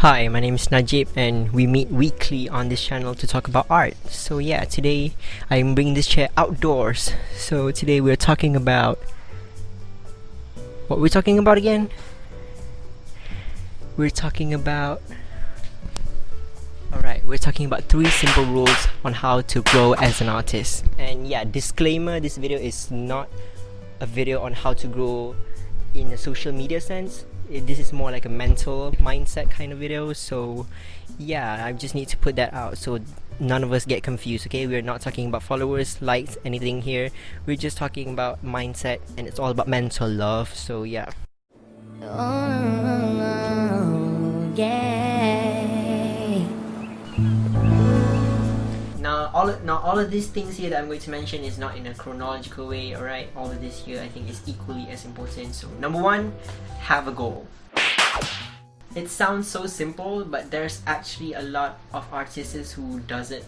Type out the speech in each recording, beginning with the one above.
Hi, my name is Najib and we meet weekly on this channel to talk about art. So yeah, today I'm bringing this chair outdoors. So today we're talking about... What we're talking about again? We're talking about... Alright, we're talking about 3 simple rules on how to grow as an artist. And yeah, disclaimer, this video is not a video on how to grow in a social media sense. This is more like a mental mindset kind of video, so yeah, I just need to put that out so none of us get confused. Okay, we're not talking about followers, likes, anything here. We're just talking about mindset, and it's all about mental love. So yeah. Now all of these things here that I'm going to mention is not in a chronological way, alright? All of this here I think is equally as important. So number 1, have a goal. It sounds so simple, but there's actually a lot of artists who doesn't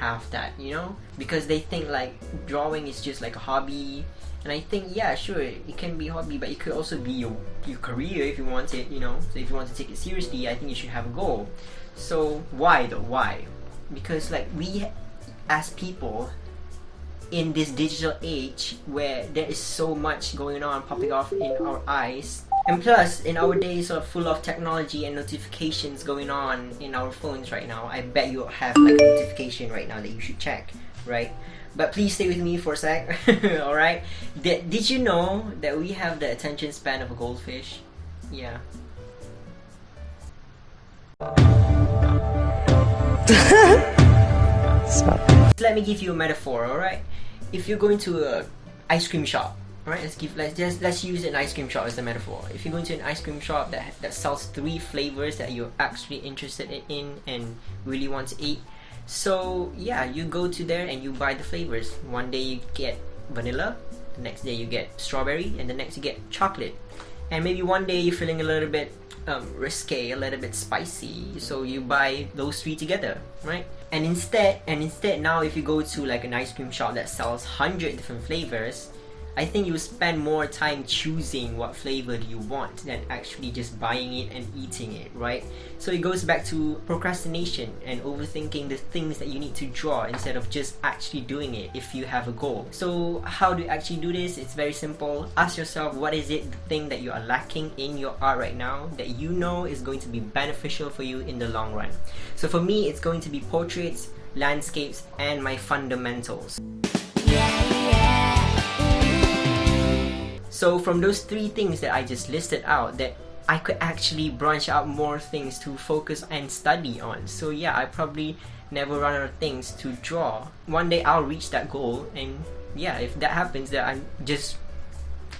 have that, you know? Because they think like drawing is just like a hobby. And I think, yeah, sure, it can be a hobby, but it could also be your career if you want it, you know? So if you want to take it seriously, I think you should have a goal. So why though? Why? Because like we as people in this digital age where there is so much going on popping off in our eyes, and plus in our days of full of technology and notifications going on in our phones right now, I bet you have like a notification right now that you should check, right? But please stay with me for a sec. Alright, did you know that we have the attention span of a goldfish? Yeah. Stop. Let me give you a metaphor, alright? If you're going to a ice cream shop, alright, let's use an ice cream shop as the metaphor. If you're going to an ice cream shop that sells 3 flavors that you're actually interested in and really want to eat, so yeah, you go to there and you buy the flavors. One day you get vanilla, the next day you get strawberry, and the next you get chocolate. And maybe one day you're feeling a little bit risque, a little bit spicy, so you buy those 3 together, right? And instead now if you go to like an ice cream shop that sells 100 different flavors, I think you spend more time choosing what flavor do you want than actually just buying it and eating it, right? So it goes back to procrastination and overthinking the things that you need to draw instead of just actually doing it if you have a goal. So how do you actually do this? It's very simple. Ask yourself, what is it, the thing that you are lacking in your art right now that you know is going to be beneficial for you in the long run? So for me, it's going to be portraits, landscapes, and my fundamentals. So from those 3 things that I just listed out, that I could actually branch out more things to focus and study on. So yeah, I probably never run out of things to draw. One day I'll reach that goal, and yeah, if that happens, then I just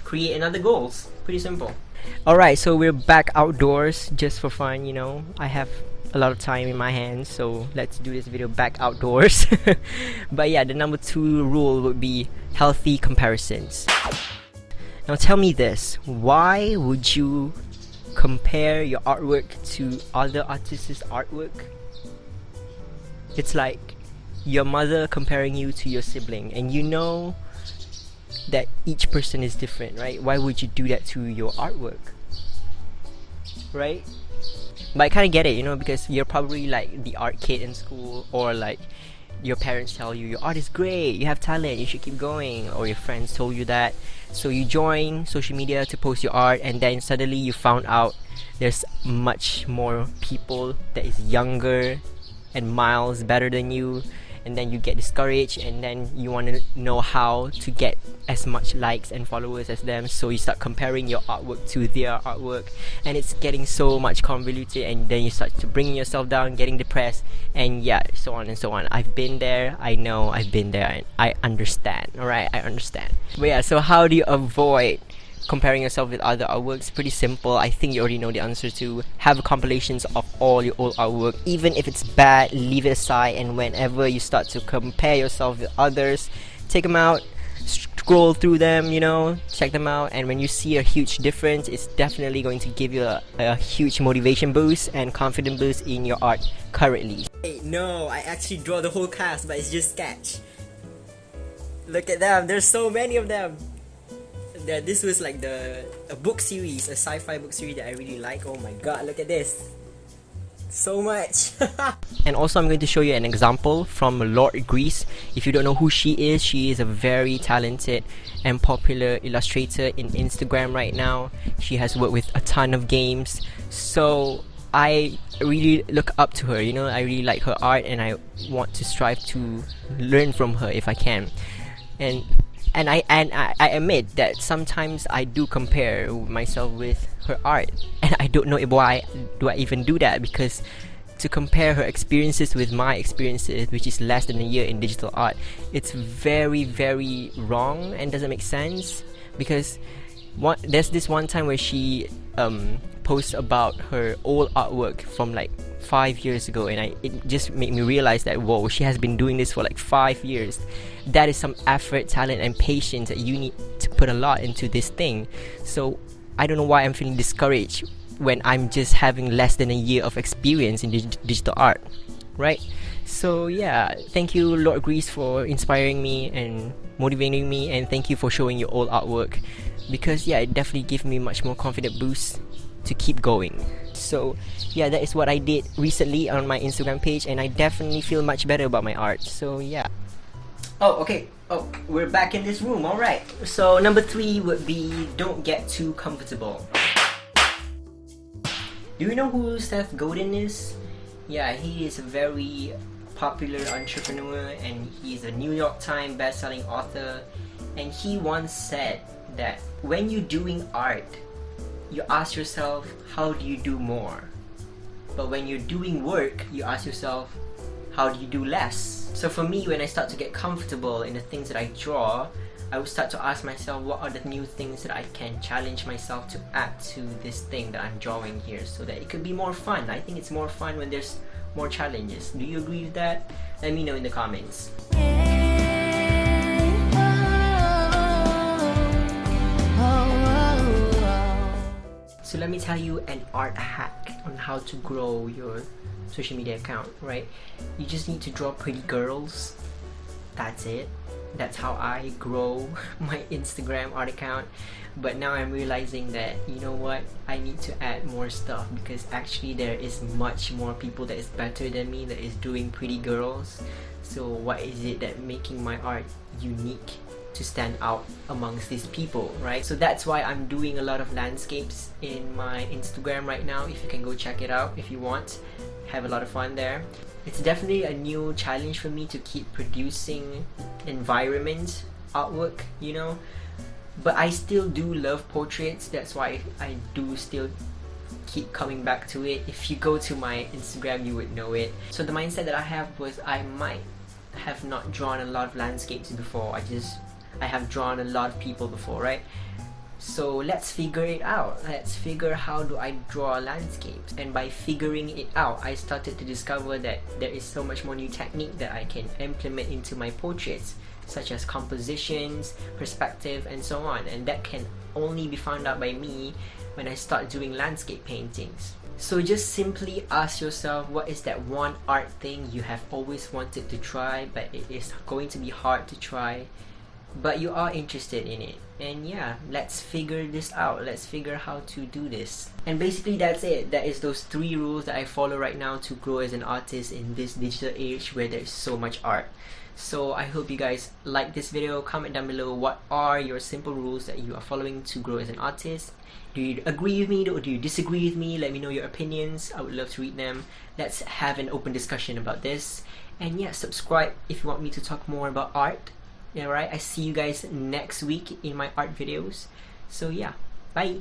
create another goals. Pretty simple. Alright, so we're back outdoors just for fun, you know. I have a lot of time in my hands, so let's do this video back outdoors. But yeah, the number 2 rule would be healthy comparisons. Now tell me this, why would you compare your artwork to other artists' artwork? It's like your mother comparing you to your sibling, and you know that each person is different, right? Why would you do that to your artwork? Right? But I kind of get it, you know, because you're probably like the art kid in school, or like your parents tell you your art is great, you have talent, you should keep going, or your friends told you that. So you join social media to post your art, and then suddenly you found out there's much more people that is younger and miles better than you, and then you get discouraged, and then you want to know how to get as much likes and followers as them, so you start comparing your artwork to their artwork, and it's getting so much convoluted, and then you start to bringing yourself down, getting depressed, and yeah, so on and so on. I've been there, I know, I've been there, and I understand, alright, I understand. But yeah, so how do you avoid comparing yourself with other artworks? Pretty simple. I think you already know the answer to. Have compilations of all your old artwork. Even if it's bad, leave it aside, and whenever you start to compare yourself with others, take them out, scroll through them, you know, check them out, and when you see a huge difference, it's definitely going to give you a huge motivation boost and confidence boost in your art currently. Hey, no, I actually draw the whole cast, but it's just sketch. Look at them, there's so many of them. This was like a book series, a sci-fi book series that I really like. Oh my god, look at this. so much. And also I'm going to show you an example from Lord Grease. If you don't know who she is a very talented and popular illustrator in Instagram right now. She has worked with a ton of games, so I really look up to her, you know. I really like her art and I want to strive to learn from her if I can. And I admit that sometimes I do compare myself with her art, and I don't know why do I even do that, because to compare her experiences with my experiences, which is less than a year in digital art, it's very, very wrong and doesn't make sense. Because there's this one time where she posts about her old artwork from like 5 years ago, and it just made me realize that, whoa, she has been doing this for like 5 years. That is some effort, talent, and patience that you need to put a lot into this thing. So I don't know why I'm feeling discouraged when I'm just having less than a year of experience in digital art, right? So yeah, thank you Lord Grease for inspiring me and motivating me, and thank you for showing your old artwork, because yeah, it definitely gave me much more confident boost to keep going. So yeah, that is what I did recently on my Instagram page, and I definitely feel much better about my art. So yeah. Oh, okay. Oh, we're back in this room. All right. So number 3 would be don't get too comfortable. Do you know who Seth Goden is? Yeah, he is a very popular entrepreneur, and he's a New York Times best-selling author. And he once said that when you're doing art, you ask yourself, how do you do more? But when you're doing work, you ask yourself, how do you do less? So for me, when I start to get comfortable in the things that I draw, I will start to ask myself, what are the new things that I can challenge myself to add to this thing that I'm drawing here, so that it could be more fun. I think it's more fun when there's more challenges. Do you agree with that? Let me know in the comments. So let me tell you an art hack on how to grow your social media account, right? You just need to draw pretty girls. That's it. That's how I grow my Instagram art account. But now I'm realizing that, you know what, I need to add more stuff, because actually there is much more people that is better than me that is doing pretty girls. So what is it that making my art unique to stand out amongst these people, right? So that's why I'm doing a lot of landscapes in my Instagram right now. If you can go check it out if you want, have a lot of fun there. It's definitely a new challenge for me to keep producing environment artwork, you know, but I still do love portraits. That's why I do still keep coming back to it. If you go to my Instagram, you would know it. So the mindset that I have was, I might have not drawn a lot of landscapes before. I have drawn a lot of people before, right? So let's figure it out. Let's figure how do I draw landscapes. And by figuring it out, I started to discover that there is so much more new technique that I can implement into my portraits, such as compositions, perspective, and so on. And that can only be found out by me when I start doing landscape paintings. So just simply ask yourself, what is that one art thing you have always wanted to try, but it is going to be hard to try, but you are interested in it. And yeah, let's figure this out. Let's figure how to do this. And basically that's it. That is those 3 rules that I follow right now to grow as an artist in this digital age where there's so much art. So I hope you guys like this video. Comment down below, what are your simple rules that you are following to grow as an artist? Do you agree with me or do you disagree with me? Let me know your opinions. I would love to read them. Let's have an open discussion about this. And yeah, subscribe if you want me to talk more about art. Alright, I see you guys next week in my art videos. So yeah, bye!